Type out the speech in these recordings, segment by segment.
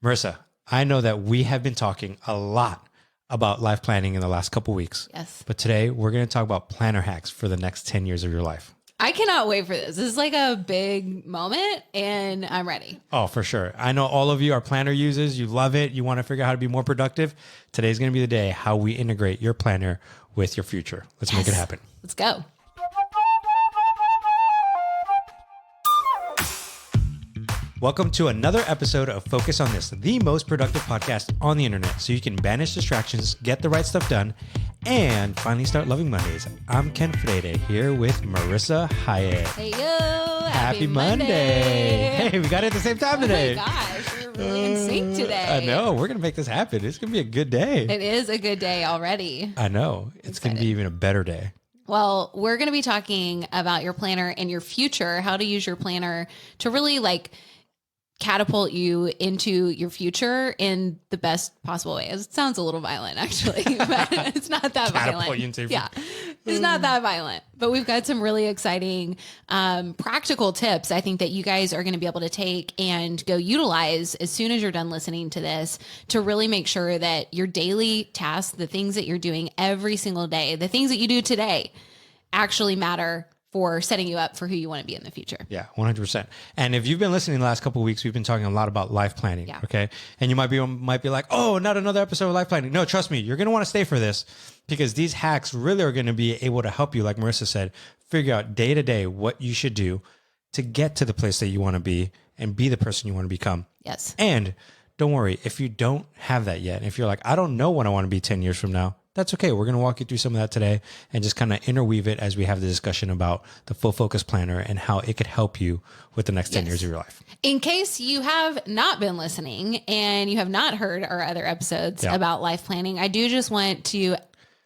Marissa, I know that we have been talking a lot about life planning in the last couple weeks. Yes. But today we're going to talk about planner hacks for the next 10 years of your life. I cannot wait for this. This is like a big moment and I'm ready. Oh, for sure. I know all of you are planner users. You love it. You want to figure out how to be more productive. Today's going to be the day how we integrate your planner with your future. Let's make it happen. Let's go. Welcome to another episode of Focus on This, the most productive podcast on the internet, so you can banish distractions, get the right stuff done, and finally start loving Mondays. I'm Ken Freire here with Marissa Hyatt. Hey, yo. Happy Monday. Hey, we got it at the same time today. Oh my gosh, we're really in sync today. I know. We're going to make this happen. It's going to be a good day. It is a good day already. I know. It's going to be even a better day. Well, we're going to be talking about your planner and your future, how to use your planner to really catapult you into your future in the best possible way. It sounds a little violent, actually, but it's not that violent. It's not that violent. But we've got some really exciting practical tips I think that you guys are going to be able to take and go utilize as soon as you're done listening to this to really make sure that your daily tasks, the things that you're doing every single day, the things that you do today actually matter for setting you up for who you want to be in the future. Yeah, 100%. And if you've been listening the last couple of weeks, we've been talking a lot about life planning. Yeah. Okay. And you might be like, oh, not another episode of life planning. No, trust me, you're going to want to stay for this because these hacks really are going to be able to help you, like Marissa said, figure out day to day what you should do to get to the place that you want to be and be the person you want to become. Yes. And don't worry, if you don't have that yet, if you're like, I don't know what I want to be 10 years from now, that's okay. We're going to walk you through some of that today and just kind of interweave it as we have the discussion about the full focus planner and how it could help you with the next 10 years of your life. In case you have not been listening and you have not heard our other episodes about life planning, I do just want to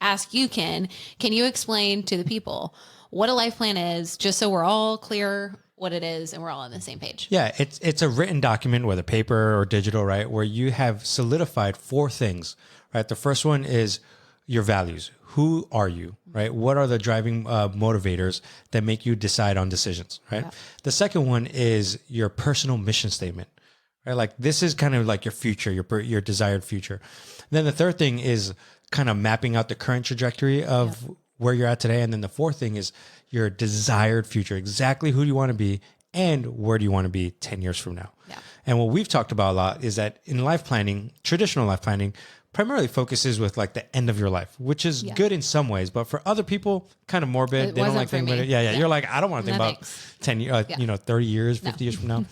ask you, Ken, can you explain to the people what a life plan is, just so we're all clear what it is and we're all on the same page? Yeah, it's a written document, whether paper or digital, right? Where you have solidified 4 things, right? The first one is your values. Who are you, right? What are the driving motivators that make you decide on decisions, right? Yeah. The second one is your personal mission statement, right? Like this is kind of like your future, your desired future. Then the third thing is kind of mapping out the current trajectory of where you're at today. And then the fourth thing is your desired future, exactly who do you want to be and where do you want to be 10 years from now? Yeah. And what we've talked about a lot is that in life planning, traditional life planning, primarily focuses with like the end of your life, which is good in some ways, but for other people, kind of morbid. They don't like thinking about it. Yeah. You're like, I don't want to think about 10 years, 30 years, 50 years from now.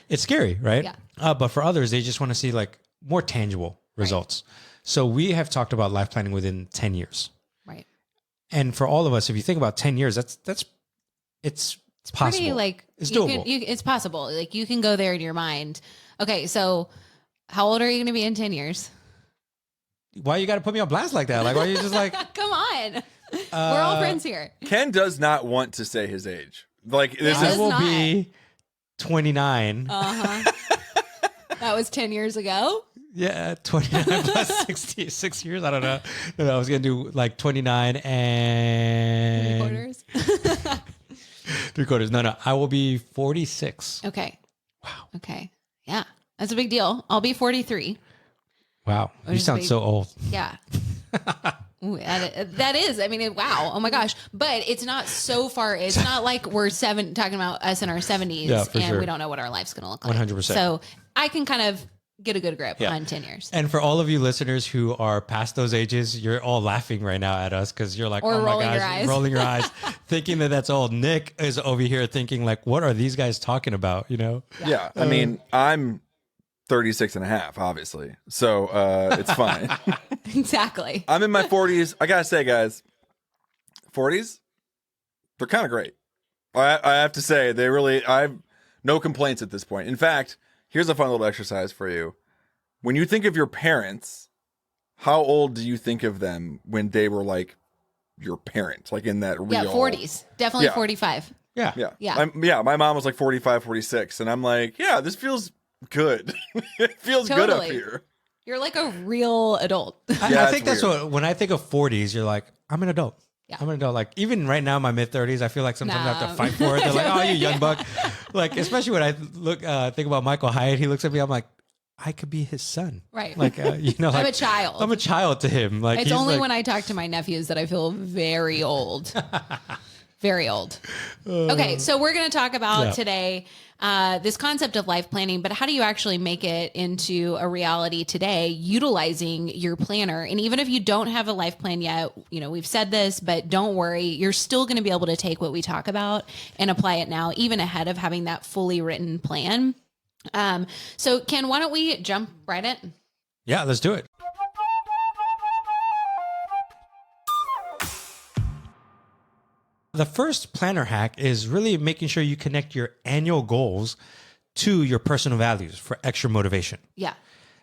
It's scary, right? Yeah. But for others, they just want to see like more tangible results. Right. So we have talked about life planning within 10 years. Right. And for all of us, if you think about 10 years, it's possible. Pretty, it's doable. It's possible. Like you can go there in your mind. Okay. So how old are you going to be in 10 years? Why you got to put me on blast like that? Like, why are you just like... Come on. We're all friends here. Ken does not want to say his age. Like, this I will be 29. Uh-huh. That was 10 years ago? Yeah, 29 plus 6 years. I don't know. No, I was going to do like 29 and... 3/4? 3/4. No. I will be 46. Okay. Wow. Okay. Yeah. That's a big deal. I'll be 43. Wow. You sound so old. Yeah. Ooh, that is. I mean, wow. Oh my gosh. But it's not so far. It's not like we're talking about us in our 70s and we don't know what our life's going to look like. 100%. So I can kind of get a good grip on 10 years. And for all of you listeners who are past those ages, you're all laughing right now at us because you're like, or oh my rolling gosh, your eyes. rolling your eyes, thinking that's old. Nick is over here thinking like, what are these guys talking about? You know? Yeah. I mean, I'm 36 and a half, obviously. So it's fine. Exactly. I'm in my 40s. I got to say, guys, 40s, they're kind of great. I have to say, I have no complaints at this point. In fact, here's a fun little exercise for you. When you think of your parents, how old do you think of them when they were like your parent? Like in that real... Yeah, 40s. Definitely 45. Yeah. My mom was like 45, 46. And I'm like, yeah, this feels... good. It feels good up here. You're like a real adult. I think that's what, when I think of 40s, you're like, I'm an adult. Yeah. I'm an adult. Like even right now, my mid 30s, I feel like sometimes I have to fight for it. They're like, oh, you young buck. Like, especially when I think about Michael Hyatt, he looks at me, I'm like, I could be his son. Right. Like, you know, like I'm a child. I'm a child to him. Like It's he's only like, when I talk to my nephews that I feel very old. Very old. Okay, so we're going to talk about today this concept of life planning, but how do you actually make it into a reality today utilizing your planner? And even if you don't have a life plan yet, you know, we've said this, but don't worry, you're still going to be able to take what we talk about and apply it now, even ahead of having that fully written plan. So Ken, why don't we jump right in? yeah, let's do it. The first planner hack is really making sure you connect your annual goals to your personal values for extra motivation. Yeah.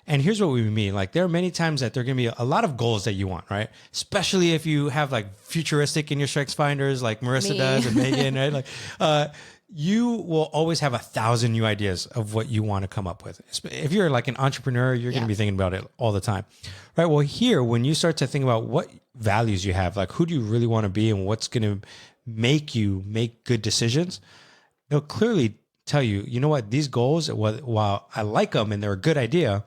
And here's what we mean. Like there are many times that there are going to be a lot of goals that you want, right? Especially if you have like futuristic in your strengths finders, like Marissa does and Megan, right? Like, you will always have 1,000 new ideas of what you want to come up with. If you're like an entrepreneur, you're going to be thinking about it all the time, right? Well, here, when you start to think about what values you have, like who do you really want to be and what's going to make you make good decisions, it'll clearly tell you, you know what, these goals, while I like them and they're a good idea,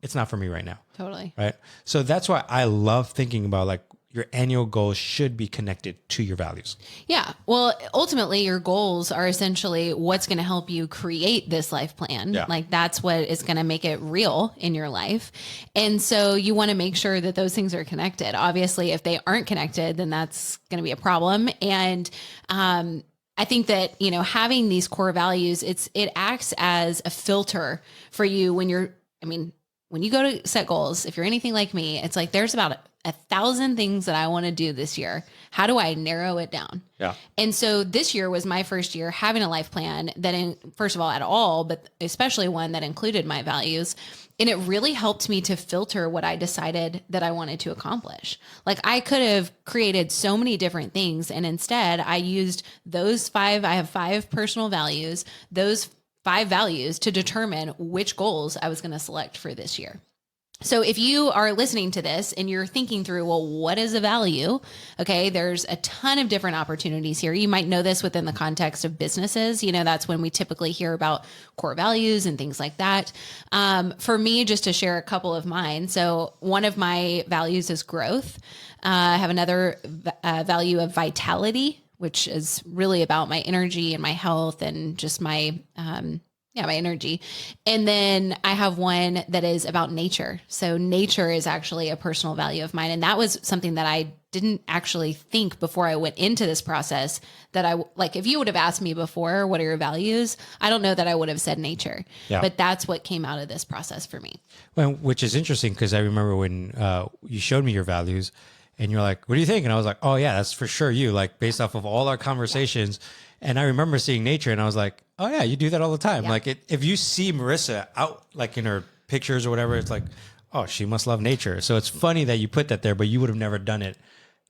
it's not for me right now. Totally. Right. So that's why I love thinking about like your annual goals should be connected to your values. Yeah. Well, ultimately your goals are essentially what's going to help you create this life plan. Yeah. Like that's what is going to make it real in your life. And so you want to make sure that those things are connected. Obviously, if they aren't connected, then that's going to be a problem. And, I think that, you know, having these core values, it acts as a filter for you when you go to set goals. If you're anything like me, it's like, there's about 1,000 things that I want to do this year. How do I narrow it down? Yeah. And so this year was my first year having a life plan that first of all, at all, but especially one that included my values. And it really helped me to filter what I decided that I wanted to accomplish. Like I could have created so many different things. And instead I used those 5, I have 5 personal values, those 5 values to determine which goals I was going to select for this year. So if you are listening to this and you're thinking through, well, what is a value? Okay, there's a ton of different opportunities here. You might know this within the context of businesses. You know, that's when we typically hear about core values and things like that. For me, just to share a couple of mine. So one of my values is growth. I have another value of vitality, which is really about my energy and my health and just my energy. And then I have one that is about nature. So nature is actually a personal value of mine. And that was something that I didn't actually think before I went into this process that if you would have asked me before, what are your values? I don't know that I would have said nature, but that's what came out of this process for me. Well, which is interesting because I remember when you showed me your values and you're like, what do you think? And I was like, oh yeah, that's for sure you, like based off of all our conversations. And I remember seeing nature and I was like, oh yeah, you do that all the time. Yeah. Like if you see Marissa out like in her pictures or whatever, it's like, oh, she must love nature. So it's funny that you put that there, but you would have never done it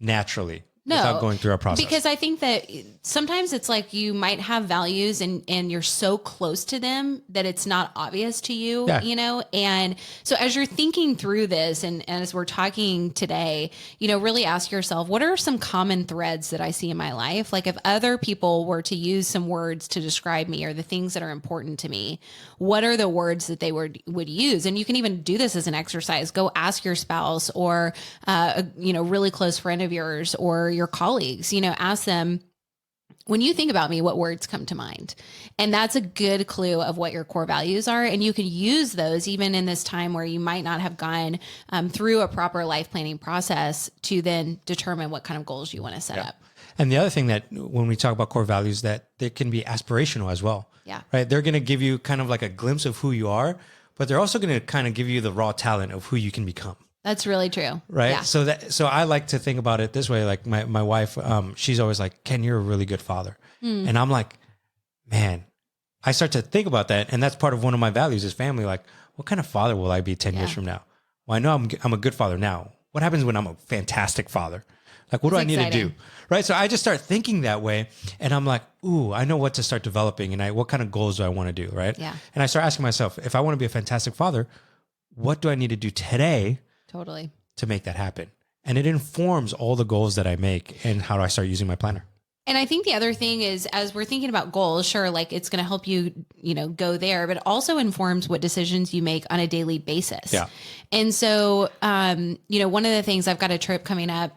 naturally. Without going through our process. Because I think that sometimes it's like you might have values and you're so close to them that it's not obvious to you, you know? And so as you're thinking through this and as we're talking today, you know, really ask yourself, what are some common threads that I see in my life? Like if other people were to use some words to describe me or the things that are important to me, what are the words that they would use? And you can even do this as an exercise. Go ask your spouse or, a really close friend of yours or your colleagues, ask them, when you think about me, what words come to mind? And that's a good clue of what your core values are. And you can use those even in this time where you might not have gone through a proper life planning process to then determine what kind of goals you want to set up. And the other thing that when we talk about core values, that they can be aspirational as well. Yeah. Right. They're going to give you kind of like a glimpse of who you are, but they're also going to kind of give you the raw talent of who you can become. That's really true. Right. Yeah. So I like to think about it this way. Like my wife, she's always like, Ken, you're a really good father. And I'm like, man, I start to think about that. And that's part of one of my values is family. Like, what kind of father will I be 10 years from now? Well, I know I'm a good father now. What happens when I'm a fantastic father? Like, what do I need to do? Right. So I just start thinking that way and I'm like, ooh, I know what to start developing and what kind of goals do I want to do? Right. Yeah. And I start asking myself, if I want to be a fantastic father, what do I need to do today? Totally. To make that happen. And it informs all the goals that I make and how do I start using my planner. And I think the other thing is, as we're thinking about goals, sure, like it's going to help you, go there, but it also informs what decisions you make on a daily basis. Yeah. And so, one of the things, I've got a trip coming up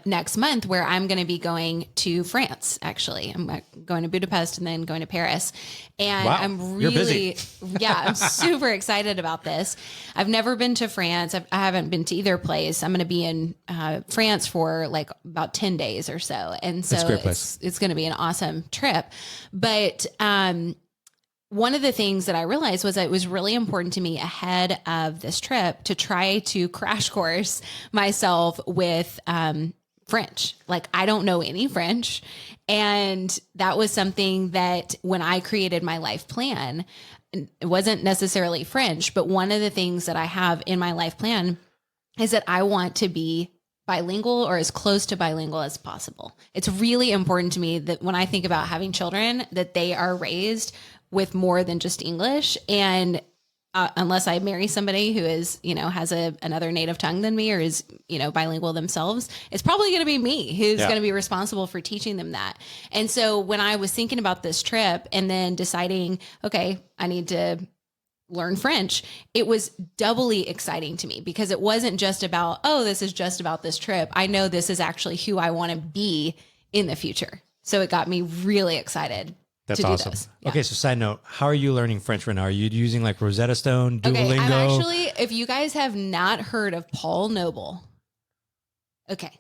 next month where I'm going to be going to France. Actually, I'm going to Budapest and then going to Paris. And Wow, I'm you're really, busy. I'm super excited about this. I've never been to France. I haven't been to either place. I'm going to be in France for like about 10 days or so. And so That's a great place. it's going to be an awesome trip. But, one of the things that I realized was that it was really important to me ahead of this trip to try to crash course myself with French. Like, I don't know any French. And that was something that when I created my life plan, it wasn't necessarily French, but one of the things that I have in my life plan is that I want to be bilingual or as close to bilingual as possible. It's really important to me that when I think about having children, that they are raised with more than just English. And unless I marry somebody who is, has another native tongue than me or is, bilingual themselves, it's probably going to be me who's going to be responsible for teaching them that. And so when I was thinking about this trip and then deciding, okay, I need to learn French, it was doubly exciting to me because it wasn't just about, oh, this is just about this trip. I know this is actually who I want to be in the future. So it got me really excited. That's awesome. Yeah. Okay, so side note, how are you learning French right now? Are you using like Rosetta Stone, Duolingo? Okay, I'm actually, if you guys have not heard of Paul Noble, okay.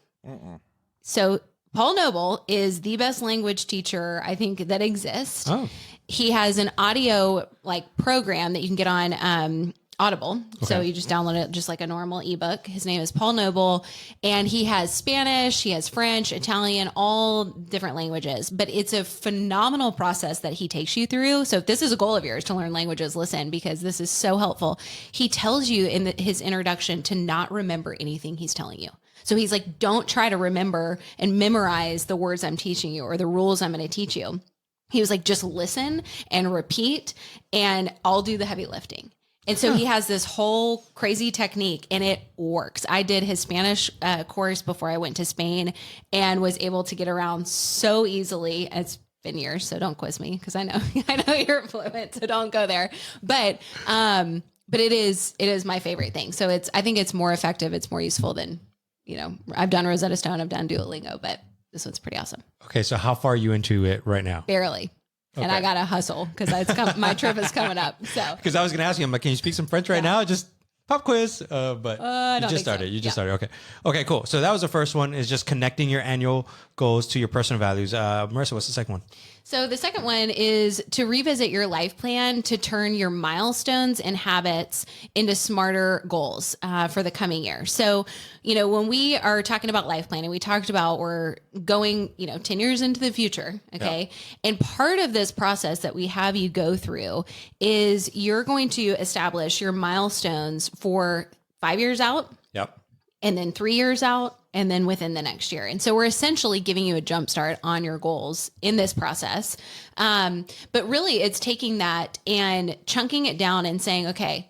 So Paul Noble is the best language teacher I think that exists. Oh. He has an audio like program that you can get on Audible. Okay. So you just download it just like a normal ebook. His name is Paul Noble, and he has Spanish, he has French, Italian, all different languages, but it's a phenomenal process that he takes you through. So if this is a goal of yours to learn languages, listen, because this is so helpful. He tells you in his introduction to not remember anything he's telling you. So he's like, don't try to remember and memorize the words I'm teaching you or the rules I'm going to teach you. He was like, just listen and repeat, and I'll do the heavy lifting. And so he has this whole crazy technique, and it works. I did his Spanish course before I went to Spain and was able to get around so easily. It's been years, so don't quiz me because I know you're fluent, so don't go there. But it is my favorite thing. So I think it's more effective. It's more useful than, I've done Rosetta Stone, I've done Duolingo, but this one's pretty awesome. Okay, so how far are you into it right now? Barely. Okay. And I got to hustle because my trip is coming up. So, because I was going to ask you, I'm like, can you speak some French right now? Just pop quiz. But you just started. You just started. Okay. Okay, cool. So that was the first one, is just connecting your annual goals to your personal values. Marissa, what's the second one? So the second one is to revisit your life plan to turn your milestones and habits into smarter goals for the coming year. So, when we are talking about life planning, we talked about we're going, 10 years into the future. Okay. Yeah. And part of this process that we have you go through is you're going to establish your milestones for 5 years out. Yep. And then 3 years out, and then within the next year. And so we're essentially giving you a jump start on your goals in this process. But really it's taking that and chunking it down and saying, okay,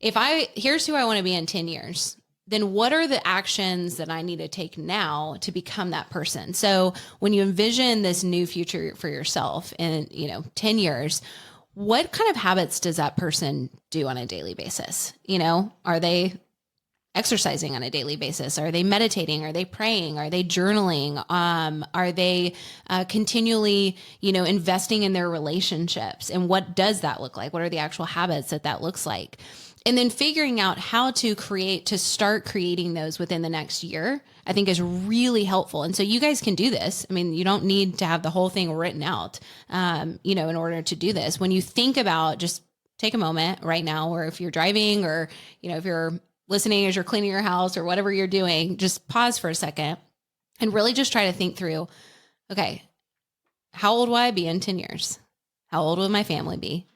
here's who I want to be in 10 years, then what are the actions that I need to take now to become that person? So when you envision this new future for yourself in, 10 years, what kind of habits does that person do on a daily basis? Are they exercising on a daily basis? Are they meditating? Are they praying? Are they journaling? Are they continually, investing in their relationships? And what does that look like? What are the actual habits that looks like? And then figuring out how to start creating those within the next year, I think is really helpful. And so you guys can do this. I mean, you don't need to have the whole thing written out, in order to do this. When you think about, just take a moment right now, or if you're driving, or, if you're listening as you're cleaning your house or whatever you're doing, just pause for a second and really just try to think through, okay, how old will I be in 10 years? How old will my family be?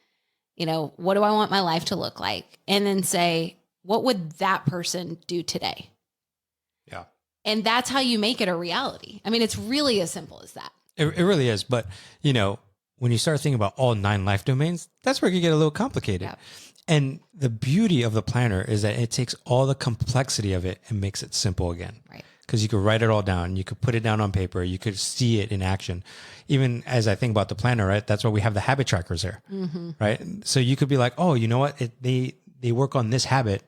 What do I want my life to look like? And then say, what would that person do today? Yeah. And that's how you make it a reality. I mean, it's really as simple as that. It really is. But, when you start thinking about all 9 life domains, that's where it can get a little complicated. Yeah. And the beauty of the planner is that it takes all the complexity of it and makes it simple again. Right. because you could write it all down. You could put it down on paper. You could see it in action. Even as I think about the planner, right? That's why we have the habit trackers there, right? So you could be like, oh, you know what? They work on this habit.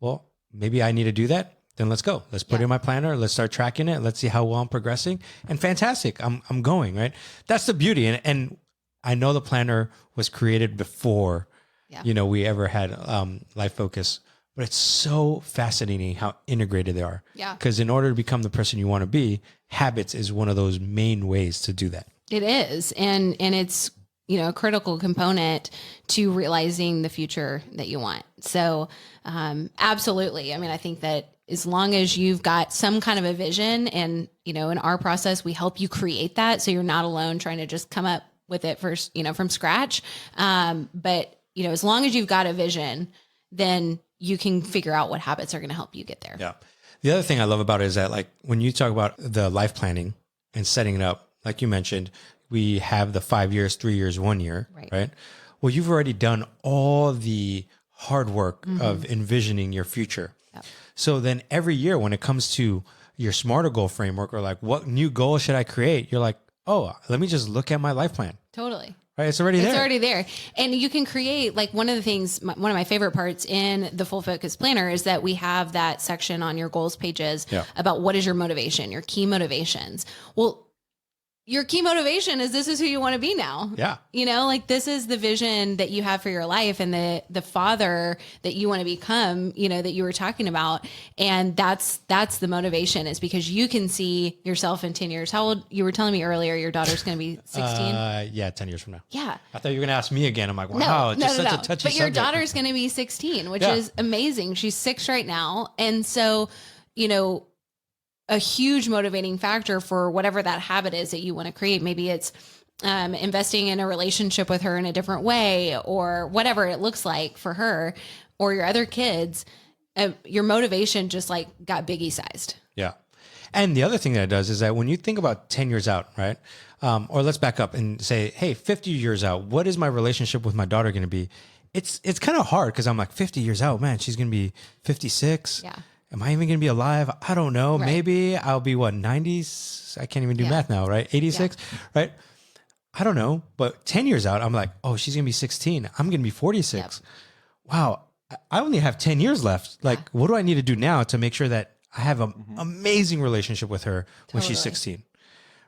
Well, maybe I need to do that. Then let's go. Let's put it in my planner. Let's start tracking it. Let's see how well I'm progressing. And fantastic. I'm going, right? That's the beauty. And I know the planner was created before, we ever had Life Focus, but it's so fascinating how integrated they are. Yeah. Because in order to become the person you want to be, habits is one of those main ways to do that. It is. And it's, a critical component to realizing the future that you want. So, absolutely. I mean, I think that as long as you've got some kind of a vision and, in our process, we help you create that. So you're not alone trying to just come up with it first, from scratch. But, as long as you've got a vision, then you can figure out what habits are going to help you get there. Yeah. The other thing I love about it is that, like, when you talk about the life planning and setting it up, like you mentioned, we have the 5 years, 3 years, 1 year, right? Well, you've already done all the hard work of envisioning your future. Yep. So then every year when it comes to your smarter goal framework, or like, what new goal should I create? You're like, oh, let me just look at my life plan. Totally. Right. It's already there. It's already there. And you can create, like, one of the things, one of my favorite parts in the Full Focus Planner is that we have that section on your goals pages about what is your motivation, your key motivations. Well, your key motivation is this is who you want to be now. Yeah. Like, this is the vision that you have for your life and the father that you want to become, that you were talking about. And that's the motivation, is because you can see yourself in 10 years. How old, you were telling me earlier, your daughter's going to be 16? 10 years from now. Yeah. I thought you were going to ask me again. I'm like, wow, no, such a touchy But your subject. daughter's going to be 16, which is amazing. She's 6 right now. And so, a huge motivating factor for whatever that habit is that you want to create. Maybe it's investing in a relationship with her in a different way, or whatever it looks like for her or your other kids. Your motivation just like got biggie sized. Yeah. And the other thing that it does is that when you think about 10 years out, right? Or let's back up and say, hey, 50 years out, what is my relationship with my daughter going to be? It's kind of hard because I'm like, 50 years out, man, she's going to be 56. Yeah. Am I even going to be alive? I don't know. Right. Maybe I'll be 90s. I can't even do math now, right? 86, right? I don't know. But 10 years out, I'm like, oh, she's going to be 16. I'm going to be 46. Yep. Wow. I only have 10 years left. Like, what do I need to do now to make sure that I have an amazing relationship with her when she's 16,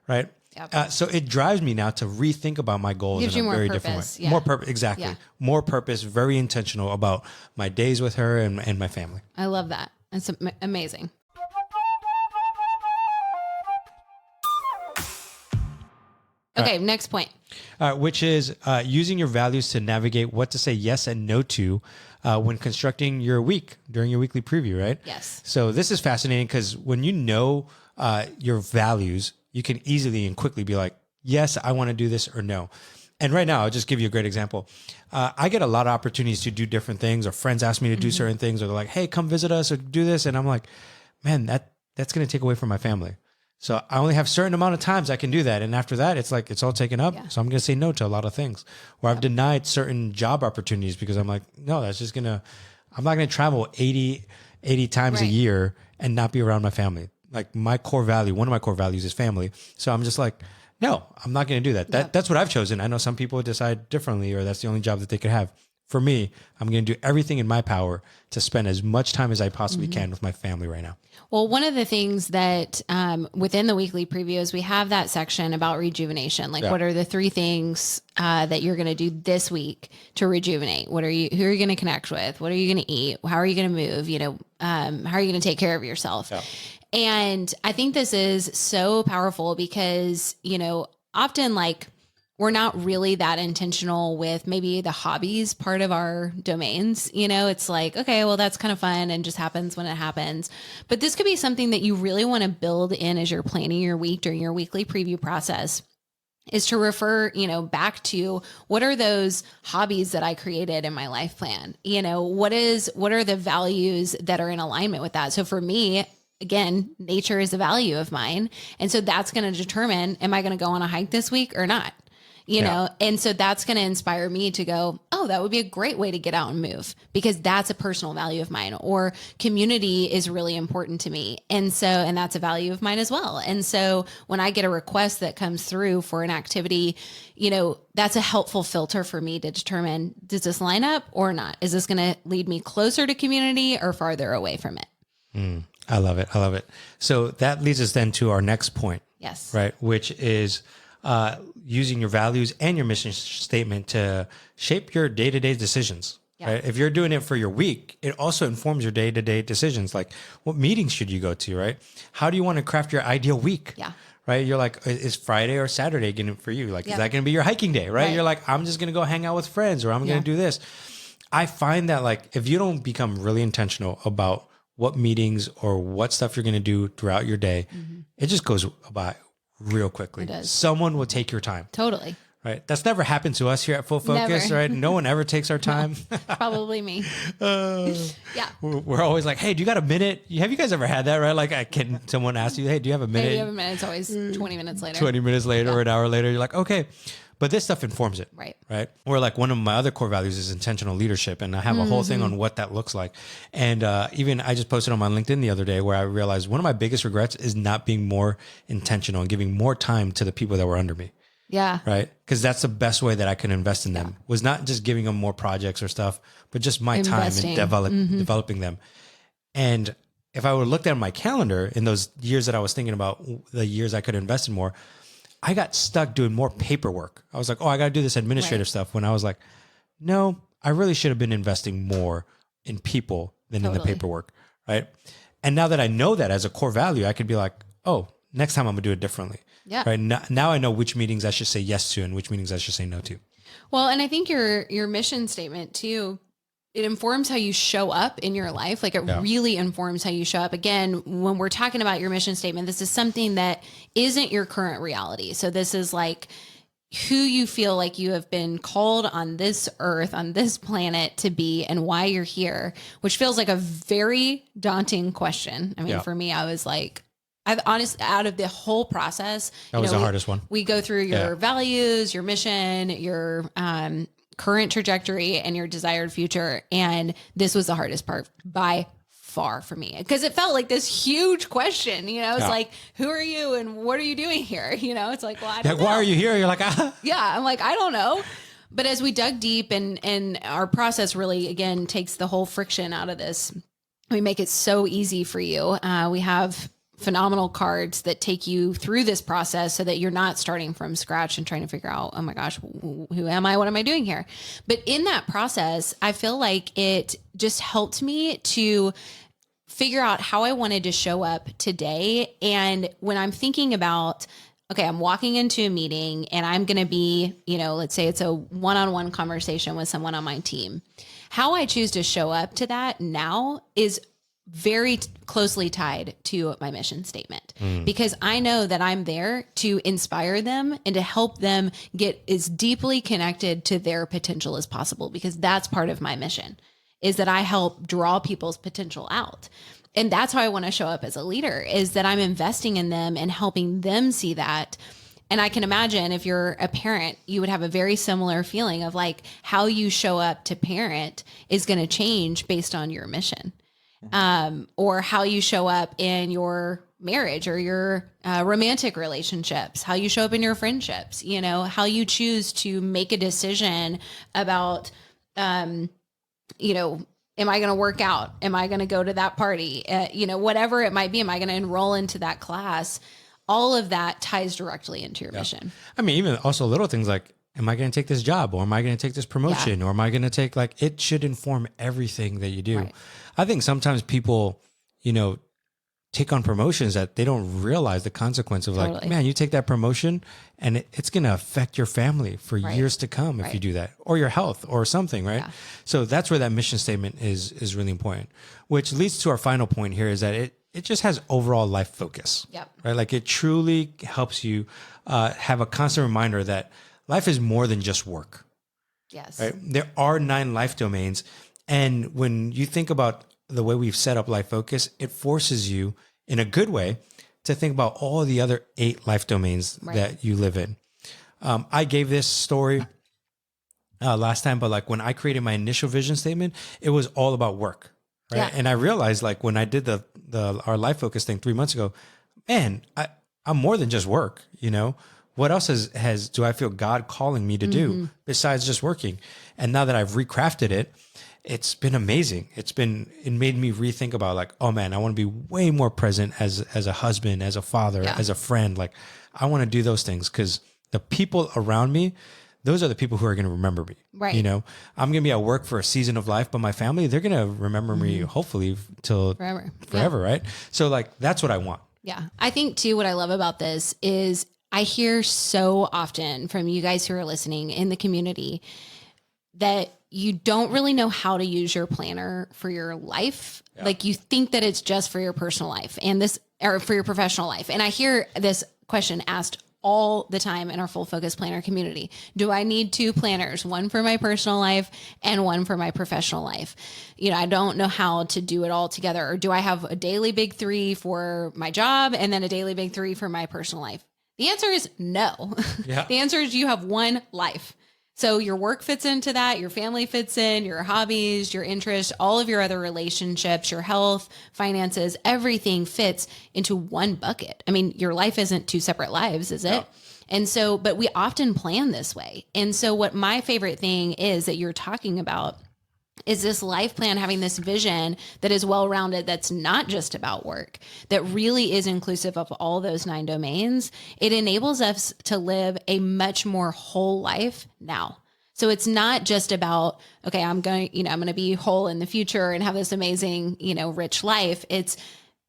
right? Yep. So it drives me now to rethink about my goals in a very different way. Yeah. More purpose, exactly. Yeah. More purpose, very intentional about my days with her and my family. I love that. It's amazing. Okay, next point. Which is using your values to navigate what to say yes and no to when constructing your week during your weekly preview, right? Yes. So this is fascinating because when you know your values, you can easily and quickly be like, yes, I want to do this, or no. And right now, I'll just give you a great example. I get a lot of opportunities to do different things, or friends ask me to do certain things, or they're like, hey, come visit us or do this. And I'm like, man, that's going to take away from my family. So I only have a certain amount of times I can do that. And after that, it's like, it's all taken up. Yeah. So I'm going to say no to a lot of things. Or I've denied certain job opportunities because I'm like, no, I'm not going to travel 80 times a year and not be around my family. Like, one of my core values is family. So I'm just like, no, I'm not going to do that. That's what I've chosen. I know some people decide differently, or that's the only job that they could have. For me, I'm going to do everything in my power to spend as much time as I possibly can with my family right now. Well, one of the things that within the weekly preview is we have that section about rejuvenation. Like, what are the 3 things that you're going to do this week to rejuvenate? Who are you going to connect with? What are you going to eat? How are you going to move? How are you going to take care of yourself? Yeah. And I think this is so powerful because, often, like, we're not really that intentional with maybe the hobbies part of our domains. It's like, okay, well, that's kind of fun and just happens when it happens. But this could be something that you really want to build in as you're planning your week during your weekly preview process, is to refer, back to what are those hobbies that I created in my life plan? What are the values that are in alignment with that? So for me, again, nature is a value of mine. And so that's going to determine, am I going to go on a hike this week or not? you know? And so that's going to inspire me to go, oh, that would be a great way to get out and move, because that's a personal value of mine, or community is really important to me. And so, and that's a value of mine as well. And so when I get a request that comes through for an activity, you know, that's a helpful filter for me to determine, does this line up or not? Is this going to lead me closer to community or farther away from it? I love it. I love it. So that leads us then to our next point. Yes. Right. Which is using your values and your mission statement to shape your day-to-day decisions. Yeah. Right. If you're doing it for your week, it also informs your day-to-day decisions. Like, what meetings should you go to? Right. How do you want to craft your ideal week? Yeah. Right. You're like, is Friday or Saturday going for you? Like, Yeah. is that going to be your hiking day? Right? You're like, I'm just going to go hang out with friends, or I'm going to do this. I find that, like, if you don't become really intentional about what meetings or what stuff you're going to do throughout your day, it just goes by real quickly. It does. Someone will take your time. Totally. Right. That's never happened to us here at Full Focus, Never. right? No one ever takes our time. Probably me. Yeah. We're always like, hey, do you got a minute? Have you guys ever had that, right? Like, someone asks you, hey, do you have a minute? Maybe you have a minute. It's always 20 minutes later. 20 minutes later or an hour later, you're like, okay. But this stuff informs it. Right. Right. Or like, one of my other core values is intentional leadership. And I have a whole thing on what that looks like. And even I just posted on my LinkedIn the other day where I realized one of my biggest regrets is not being more intentional and giving more time to the people that were under me. Yeah. Right. Because that's the best way that I could invest in them, was not just giving them more projects or stuff, but just my Investing. time and developing them. And if I would have looked at my calendar in those years that I was thinking about, the years I could invest in more, I got stuck doing more paperwork. I was like, oh, I got to do this administrative stuff, when I was like, no, I really should have been investing more in people than in the paperwork. Right. And now that I know that as a core value, I could be like, oh, next time I'm gonna do it differently. Yeah. Right. Now I know which meetings I should say yes to and which meetings I should say no to. Well, and I think your mission statement too, it informs how you show up in your life. Like, it really informs how you show up. Again, when we're talking about your mission statement, this is something that isn't your current reality. So this is like who you feel like you have been called on this earth, on this planet to be, and why you're here, which feels like a very daunting question. I mean, for me, I was like, I've honestly, out of the whole process, that was the hardest one. We go through your values, your mission, your current trajectory, and your desired future. And this was the hardest part by far for me, because it felt like this huge question. You know, it's like, who are you and what are you doing here? You know, it's like, well, I don't know. Why are you here? You're like, ah. Yeah, I'm like, I don't know. But as we dug deep, and our process really, again, takes the whole friction out of this. We make it so easy for you. We have phenomenal cards that take you through this process so that you're not starting from scratch and trying to figure out, oh my gosh, who am I? What am I doing here? But in that process, I feel like it just helped me to figure out how I wanted to show up today. And when I'm thinking about, okay, I'm walking into a meeting and I'm going to be, you know, let's say it's a one-on-one conversation with someone on my team. How I choose to show up to that now is very closely tied to my mission statement, because I know that I'm there to inspire them and to help them get as deeply connected to their potential as possible, because that's part of my mission, is that I help draw people's potential out. And that's how I want to show up as a leader, is that I'm investing in them and helping them see that. And I can imagine if you're a parent, you would have a very similar feeling of like, how you show up to parent is going to change based on your mission. Or how you show up in your marriage or your romantic relationships, how you show up in your friendships, you know, how you choose to make a decision about, you know, am I going to work out? Am I going to go to that party? You know, whatever it might be, am I going to enroll into that class? All of that ties directly into your mission. I mean, even also little things like, am I going to take this job, or am I going to take this promotion, or am I going to take, like, it should inform everything that you do. Right. I think sometimes people, you know, take on promotions that they don't realize the consequence of, like, man, you take that promotion and it's going to affect your family for years to come if you do that, or your health or something. Right. Yeah. So that's where that mission statement is really important, which leads to our final point here, is that it just has overall life focus. Yep. Right. Like, it truly helps you have a constant reminder that life is more than just work. Yes. Right? There are 9 life domains. And when you think about the way we've set up Life Focus, it forces you in a good way to think about all the other 8 life domains that you live in. I gave this story last time, but like when I created my initial vision statement, it was all about work, right? Yeah. And I realized like when I did our life focus thing 3 months ago, man, I'm more than just work, you know? What else do I feel God calling me to do besides just working? And now that I've recrafted it, it's been amazing. It made me rethink about like, oh man, I want to be way more present as a husband, as a father, as a friend. Like I want to do those things because the people around me, those are the people who are going to remember me. Right. You know, I'm going to be at work for a season of life, but my family, they're going to remember me hopefully till forever. Right. So like, that's what I want. Yeah. I think too, what I love about this is I hear so often from you guys who are listening in the community that you don't really know how to use your planner for your life. Yeah. Like you think that it's just for your personal life or for your professional life. And I hear this question asked all the time in our full focus planner community. Do I need 2 planners, one for my personal life and one for my professional life? You know, I don't know how to do it all together. Or do I have a daily big 3 for my job and then a daily big 3 for my personal life? The answer is no. Yeah. The answer is you have one life. So your work fits into that, your family fits in, your hobbies, your interests, all of your other relationships, your health, finances, everything fits into one bucket. I mean, your life isn't 2 separate lives, is it? No. And so, but we often plan this way. And so what my favorite thing is that you're talking about is this life plan, having this vision that is well-rounded, that's not just about work, that really is inclusive of all those 9 domains. It enables us to live a much more whole life now. So it's not just about, okay, I'm going to be whole in the future and have this amazing, rich life. It's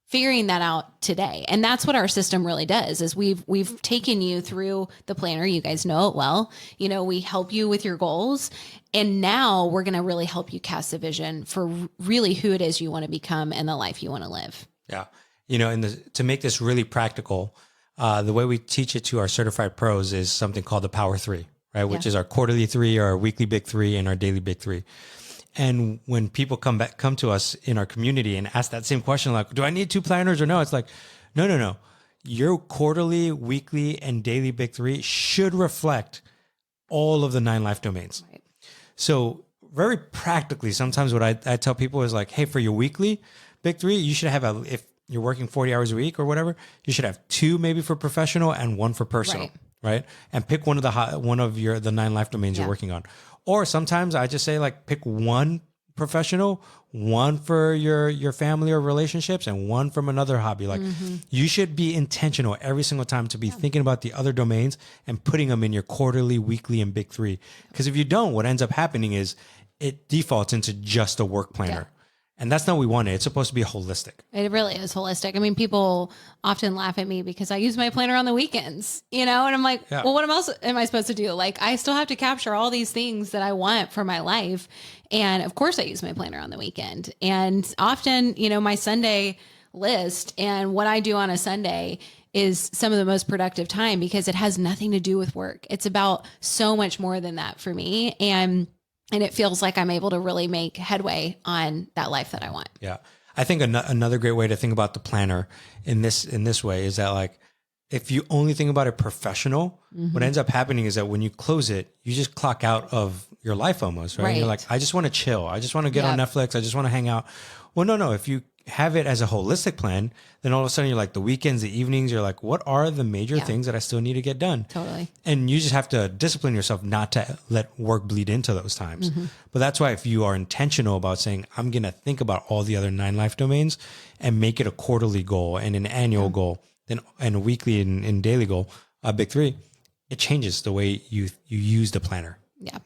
figuring that out today. And that's what our system really does is we've taken you through the planner. You guys know it well. We help you with your goals. And now we're going to really help you cast a vision for really who it is you want to become and the life you want to live. Yeah. To make this really practical, the way we teach it to our certified pros is something called the Power 3, right? Which is our quarterly 3, our weekly big 3, and our daily big 3. And when people come to us in our community and ask that same question, like, do I need 2 planners or no? It's like, no. Your quarterly, weekly, and daily big 3 should reflect all of the 9 life domains. Right. So very practically, sometimes what I tell people is like, hey, for your weekly big 3, you should have if you're working 40 hours a week or whatever, you should have 2 maybe for professional and 1 for personal, right? And pick one of the 9 life domains you're working on. Or sometimes I just say like pick 1 professional, 1 for your family or relationships, and 1 from another hobby. Like you should be intentional every single time to be thinking about the other domains and putting them in your quarterly, weekly, and big 3. Because if you don't, what ends up happening is it defaults into just a work planner. Yeah. And that's not what we want. It's supposed to be holistic. It really is holistic. I mean, people often laugh at me because I use my planner on the weekends, and I'm like, well, what else am I supposed to do? Like, I still have to capture all these things that I want for my life. And of course I use my planner on the weekend. And often, my Sunday list and what I do on a Sunday is some of the most productive time because it has nothing to do with work. It's about so much more than that for me. And it feels like I'm able to really make headway on that life that I want. Yeah. I think another great way to think about the planner in this way is that like, if you only think about it professional, what ends up happening is that when you close it, you just clock out of your life almost, right? You're like, I just want to chill. I just want to get on Netflix. I just want to hang out. Well, no. If you have it as a holistic plan, then all of a sudden you're like the weekends, the evenings, you're like, what are the major things that I still need to get done? Totally. And you just have to discipline yourself not to let work bleed into those times. But that's why if you are intentional about saying, I'm going to think about all the other 9 life domains and make it a quarterly goal and an annual goal, then and a weekly and daily goal, a big 3, it changes the way you use the planner. Yeah.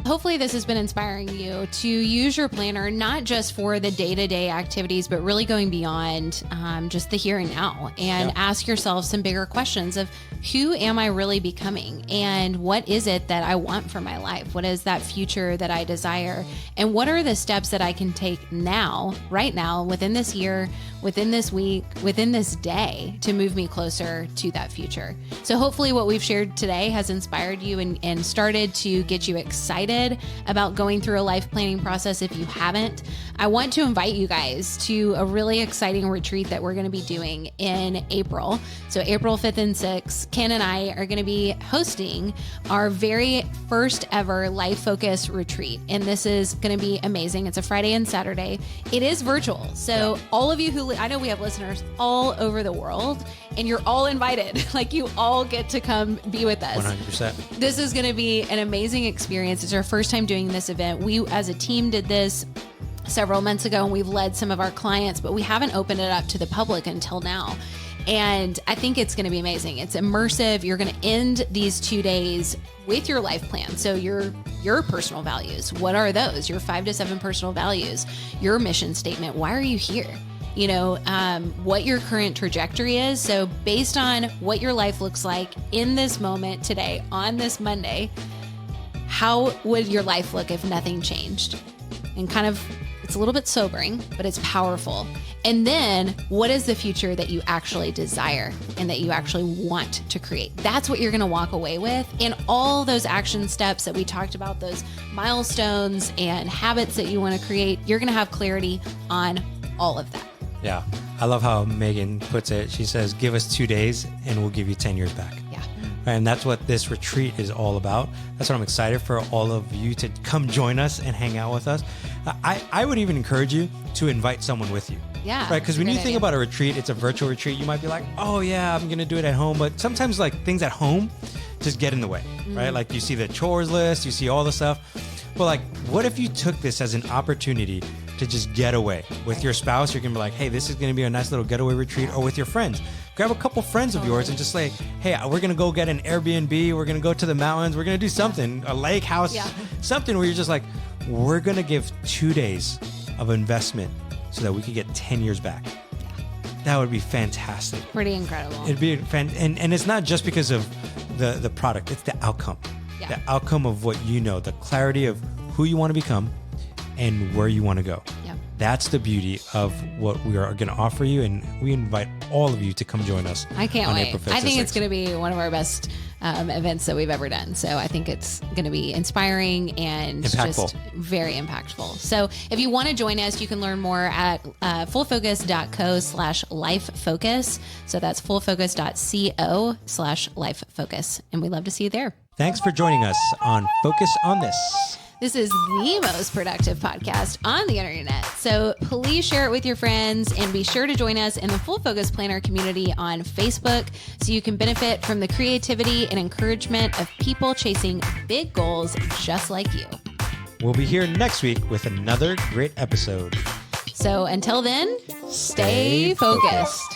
Hopefully this has been inspiring you to use your planner, not just for the day-to-day activities, but really going beyond just the here and now and ask yourself some bigger questions of who am I really becoming and what is it that I want for my life? What is that future that I desire? And what are the steps that I can take now, right now, within this year, within this week, within this day, to move me closer to that future. So hopefully what we've shared today has inspired you and started to get you excited about going through a life planning process. If you haven't, I want to invite you guys to a really exciting retreat that we're going to be doing in April. So April 5th and 6th, Ken and I are going to be hosting our very first ever Life Focus retreat. And this is going to be amazing. It's a Friday and Saturday. It is virtual. So all of you who, I know we have listeners all over the world, and you're all invited. Like, you all get to come be with us. 100%. This is going to be an amazing experience. It's our first time doing this event. We as a team did this several months ago, and we've led some of our clients, but we haven't opened it up to the public until now. And I think it's going to be amazing. It's immersive. You're going to end these 2 days with your life plan. So your personal values, what are those? Your 5 to 7 personal values, your mission statement. Why are you here? You know, what your current trajectory is. So based on what your life looks like in this moment today, on this Monday, how would your life look if nothing changed? And kind of, it's a little bit sobering, but it's powerful. And then what is the future that you actually desire and that you actually want to create? That's what you're going to walk away with. And all those action steps that we talked about, those milestones and habits that you want to create, you're going to have clarity on all of that. Yeah. I love how Megan puts it. She says, give us 2 days and we'll give you 10 years back. Yeah. And that's what this retreat is all about. That's what I'm excited for all of you to come join us and hang out with us. I would even encourage you to invite someone with you. Yeah. Right. Because when you think about a retreat, it's a virtual retreat. You might be like, oh, yeah, I'm going to do it at home. But sometimes like things at home just get in the way. Right. Like you see the chores list, you see all the stuff. Well, like, what if you took this as an opportunity to just get away with your spouse? You're going to be like, hey, this is going to be a nice little getaway retreat. Or with your friends. Grab a couple friends of yours and just say, hey, we're going to go get an Airbnb. We're going to go to the mountains. We're going to do something, a lake house, something where you're just like, we're going to give 2 days of investment so that we could get 10 years back. That would be fantastic. Pretty incredible. It'd be and it's not just because of the product, it's the outcome. Yeah. The outcome of what you know, the clarity of who you want to become and where you want to go. Yeah. That's the beauty of what we are going to offer you, and we invite all of you to come join us. I can't on wait. April 5th I think to it's 6th. going to be one of our best events that we've ever done. So I think it's going to be inspiring and Impactful. just very impactful. So if you want to join us, you can learn more at fullfocus.co/lifefocus. So that's fullfocus.co/lifefocus. And we'd love to see you there. Thanks for joining us on Focus on This. This is the most productive podcast on the internet. So please share it with your friends and be sure to join us in the Full Focus Planner community on Facebook so you can benefit from the creativity and encouragement of people chasing big goals just like you. We'll be here next week with another great episode. So until then, stay focused.